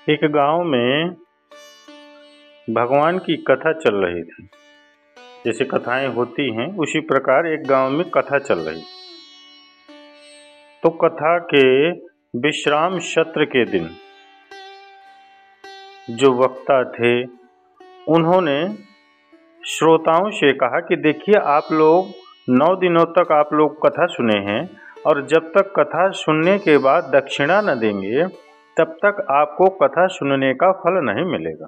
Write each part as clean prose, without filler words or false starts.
एक गांव में भगवान की कथा चल रही थी। जैसे कथाएं होती हैं उसी प्रकार एक गांव में कथा चल रही। तो कथा के विश्राम सत्र के दिन जो वक्ता थे उन्होंने श्रोताओं से कहा कि देखिए, आप लोग 9 दिनों तक आप लोग कथा सुने हैं और जब तक कथा सुनने के बाद दक्षिणा न देंगे तब तक आपको कथा सुनने का फल नहीं मिलेगा।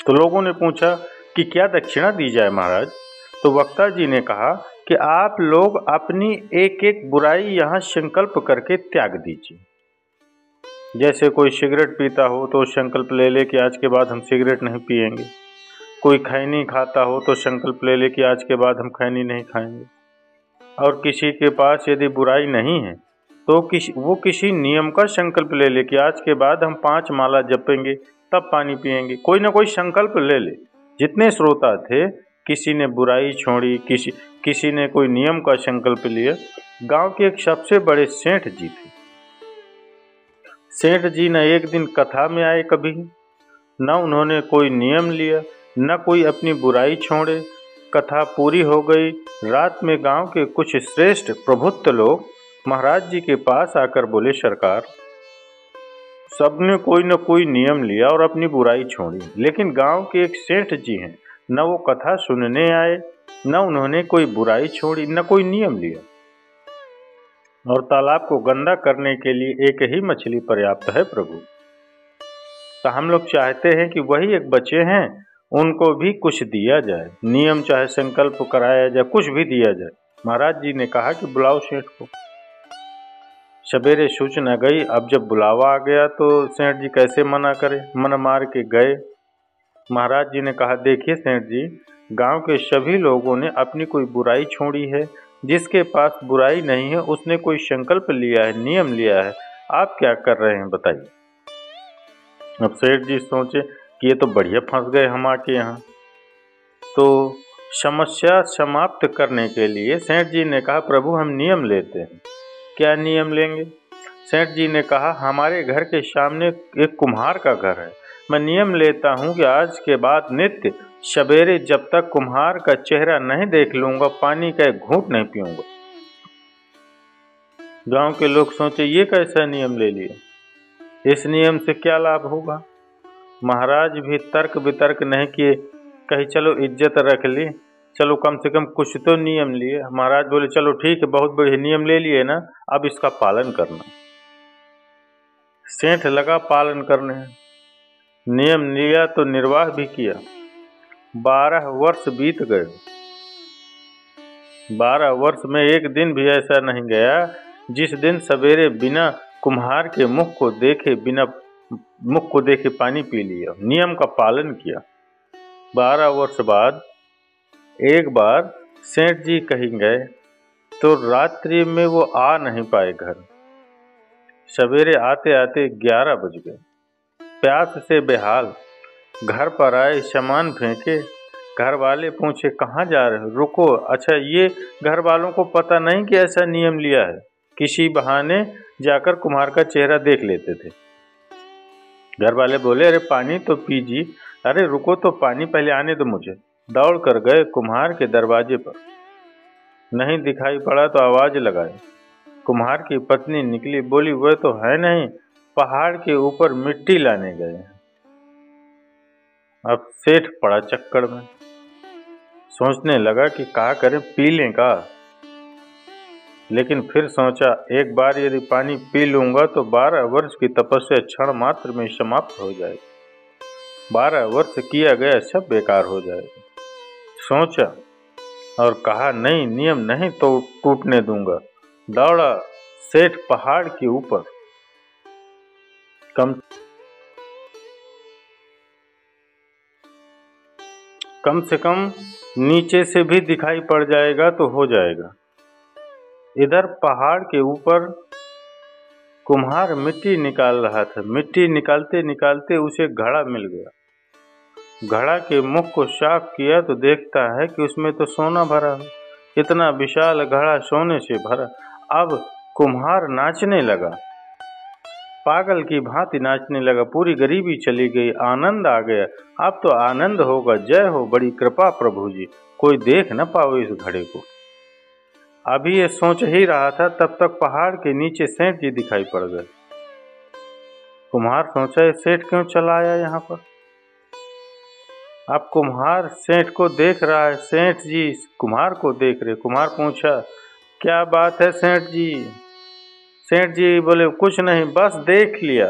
तो लोगों ने पूछा कि क्या दक्षिणा दी जाए महाराज। तो वक्ता जी ने कहा कि आप लोग अपनी एक एक बुराई यहाँ संकल्प करके त्याग दीजिए। जैसे कोई सिगरेट पीता हो तो संकल्प ले ले कि आज के बाद हम सिगरेट नहीं पिएंगे। कोई खैनी खाता हो तो संकल्प ले ले कि आज के बाद हम खैनी नहीं खाएंगे। और किसी के पास यदि बुराई नहीं है तो वो किसी नियम का संकल्प ले ले कि आज के बाद हम 5 माला जपेंगे तब पानी पिएंगे। कोई ना कोई संकल्प ले ले। जितने श्रोता थे किसी ने बुराई छोड़ी, किसी ने कोई नियम का संकल्प लिया। गांव के एक सबसे बड़े सेठ जी थे। सेठ जी न एक दिन कथा में आए कभी, न उन्होंने कोई नियम लिया, न कोई अपनी बुराई छोड़े। कथा पूरी हो गई। रात में गांव के कुछ श्रेष्ठ प्रबुद्ध लोग महाराज जी के पास आकर बोले, सरकार, सबने कोई न कोई नियम लिया और अपनी बुराई छोड़ी, लेकिन गांव के एक सेठ जी हैं, न वो कथा सुनने आए, न उन्होंने कोई बुराई छोड़ी, न कोई नियम लिया। और तालाब को गंदा करने के लिए एक ही मछली पर्याप्त है प्रभु। तो हम लोग चाहते हैं कि वही एक बच्चे हैं, उनको भी कुछ दिया जाए, नियम चाहे संकल्प कराया जाए, कुछ भी दिया जाए। महाराज जी ने कहा कि बुलाओ सेठ को। सवेरे सूचना गई। अब जब बुलावा आ गया तो सेठ जी कैसे मना करे, मन मार के गए। महाराज जी ने कहा, देखिए सेठ जी, गांव के सभी लोगों ने अपनी कोई बुराई छोड़ी है, जिसके पास बुराई नहीं है उसने कोई संकल्प लिया है, नियम लिया है, आप क्या कर रहे हैं बताइए। अब सेठ जी सोचे कि ये तो बढ़िया फंस गए हम आके यहाँ। तो समस्या समाप्त करने के लिए सेठ जी ने कहा, प्रभु हम नियम लेते हैं। क्या नियम लेंगे? सेठ जी ने कहा, हमारे घर के सामने एक कुम्हार का घर है, मैं नियम लेता हूँ कि आज के बाद नित्य सवेरे जब तक कुम्हार का चेहरा नहीं देख लूंगा पानी का एक घूंट नहीं पीऊंगा। गांव के लोग सोचे ये कैसा नियम ले लिया, इस नियम से क्या लाभ होगा। महाराज भी तर्क वितर्क नहीं किए, कहीं चलो इज्जत रख ली, चलो कम से कम कुछ तो नियम लिए। महाराज बोले, चलो ठीक है, बहुत बड़े नियम ले लिए ना, अब इसका पालन करना। सेठ लगा पालन करने। नियम लिया तो निर्वाह भी किया। 12 वर्ष बीत गए। 12 वर्ष में एक दिन भी ऐसा नहीं गया जिस दिन सवेरे बिना कुम्हार के मुख को देखे पानी पी लिया, नियम का पालन किया। 12 वर्ष बाद एक बार सेठ जी कहीं गए तो रात्रि में वो आ नहीं पाए घर। सवेरे आते आते 11 बज गए। प्यास से बेहाल घर पर आए, सामान फेंके। घर वाले पूछे, कहाँ जा रहे हो? रुको। अच्छा, ये घर वालों को पता नहीं कि ऐसा नियम लिया है, किसी बहाने जाकर कुम्हार का चेहरा देख लेते थे। घर वाले बोले, अरे पानी तो पीजिए। अरे रुको तो, पानी पहले आने दो मुझे। दौड़ कर गए कुम्हार के दरवाजे पर। नहीं दिखाई पड़ा तो आवाज लगाई। कुम्हार की पत्नी निकली, बोली, वह तो है नहीं, पहाड़ के ऊपर मिट्टी लाने गए हैं। अब सेठ पड़ा चक्कर में, सोचने लगा कि क्या करें, पी लें का। लेकिन फिर सोचा, एक बार यदि पानी पी लूंगा तो 12 वर्ष की तपस्या क्षण मात्र में समाप्त हो जाएगी। 12 वर्ष किया गया सब बेकार हो जाएगा। सोचा और कहा, नहीं, नियम नहीं तो टूटने दूंगा। दौड़ा सेठ पहाड़ के ऊपर। कम से कम नीचे से भी दिखाई पड़ जाएगा तो हो जाएगा। इधर पहाड़ के ऊपर कुम्हार मिट्टी निकाल रहा था। मिट्टी निकालते निकालते उसे घड़ा मिल गया। घड़ा के मुख को साफ किया तो देखता है कि उसमें तो सोना भरा है। इतना विशाल घड़ा सोने से भरा। अब कुम्हार नाचने लगा। पागल की भांति नाचने लगा। पूरी गरीबी चली गई, आनंद आ गया। अब तो आनंद होगा। जय हो, बड़ी कृपा प्रभु जी, कोई देख न पाओ इस घड़े को। अभी ये सोच ही रहा था, तब तक पहाड़ के नीचे सेठ जी दिखाई पड़ गए। कुम्हार सोचा, ये सेठ क्यों चला आया यहाँ पर। अब कुम्हार सेठ को देख रहा है, सेठ जी कुम्हार को देख रहे। कुम्हार पूछा, क्या बात है सेठ जी। सेठ जी बोले, कुछ नहीं, बस देख लिया।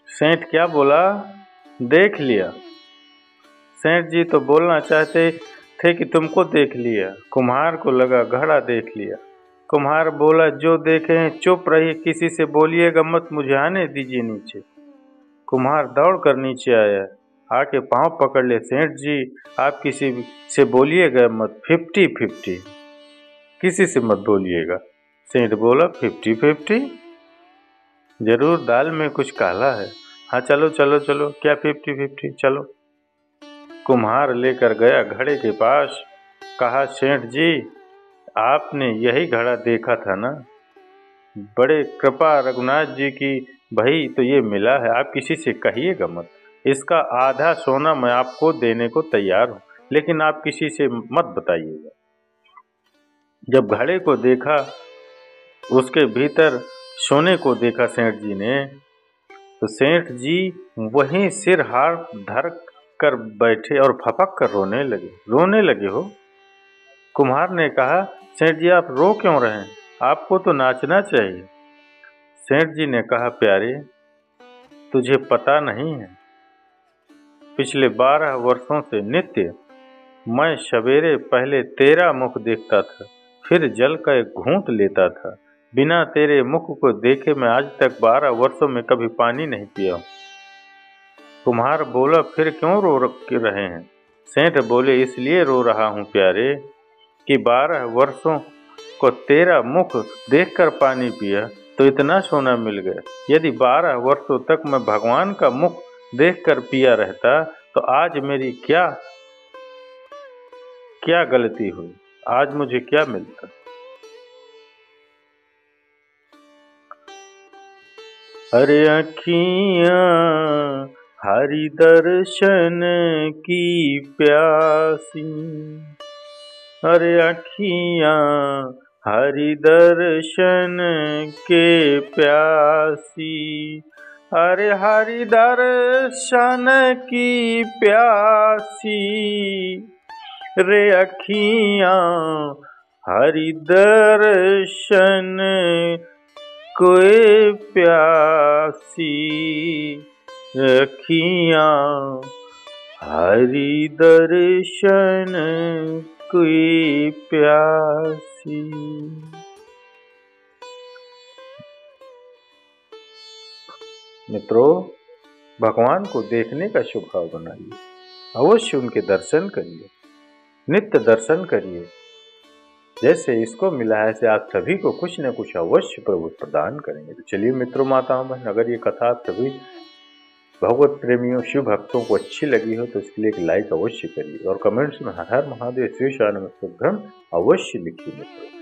सेठ क्या बोला, देख लिया। सेठ जी तो बोलना चाहते थे कि तुमको देख लिया। कुम्हार को लगा घड़ा देख लिया। कुम्हार बोला, जो देखे हैं चुप रहिए, किसी से बोलिएगा मत, मुझे आने दीजिए नीचे। कुम्हार दौड़ कर नीचे आया, आके पांव पकड़ ले। सेठ जी आप किसी से बोलिएगा मत, 50-50, किसी से मत बोलिएगा। सेठ बोला, 50-50, जरूर दाल में कुछ काला है। हाँ चलो चलो चलो, क्या 50-50, चलो। कुम्हार लेकर गया घड़े के पास, कहा, सेठ जी आपने यही घड़ा देखा था ना, बड़े कृपा रघुनाथ जी की भाई तो ये मिला है, आप किसी से कहिएगा मत। इसका आधा सोना मैं आपको देने को तैयार हूँ, लेकिन आप किसी से मत बताइएगा। जब घड़े को देखा, उसके भीतर सोने को देखा सेठ जी ने, तो सेठ जी वहीं सिर हाथ धर कर बैठे और फपक कर रोने लगे हो। कुम्हार ने कहा, सेठ जी आप रो क्यों रहे हैं, आपको तो नाचना चाहिए। सेठ जी ने कहा, प्यारे तुझे पता नहीं है, पिछले 12 वर्षों से नित्य मैं सवेरे पहले तेरा मुख देखता था, फिर जल का एक घूंट लेता था। बिना तेरे मुख को देखे मैं आज तक 12 वर्षों में कभी पानी नहीं पिया हूँ। कुम्हार बोला, फिर क्यों रो रहे हैं। सेठ बोले, इसलिए रो रहा हूँ प्यारे कि 12 वर्षों को तेरा मुख देखकर पानी पिया तो इतना सोना मिल गया। यदि 12 वर्षों तक मैं भगवान का मुख देखकर पिया रहता तो आज मेरी क्या गलती हुई, आज मुझे क्या मिलता। अरे अखियां हरि दर्शन की प्यासी, अरे अखियां हरि दर्शन के प्यासी, अरे हरि दर्शन की प्यासी, रे अखियां हरि दर्शन कोई प्यासी, अखियां हरि दर्शन कोई प्यासी। मित्रों, भगवान को देखने का स्वभाव बनाइए, अवश्य उनके दर्शन करिए, नित्य दर्शन करिए। जैसे इसको मिला है, ऐसे आप सभी को कुछ न कुछ अवश्य प्रभु प्रदान करेंगे। तो चलिए मित्रों, माताओं बहन, अगर ये कथा आप सभी भगवत प्रेमियों, शिव भक्तों को अच्छी लगी हो तो इसके लिए एक लाइक अवश्य करिए और कमेंट्स में हर हर महादेव, श्री शरण में अवश्य लिखिए मित्रों।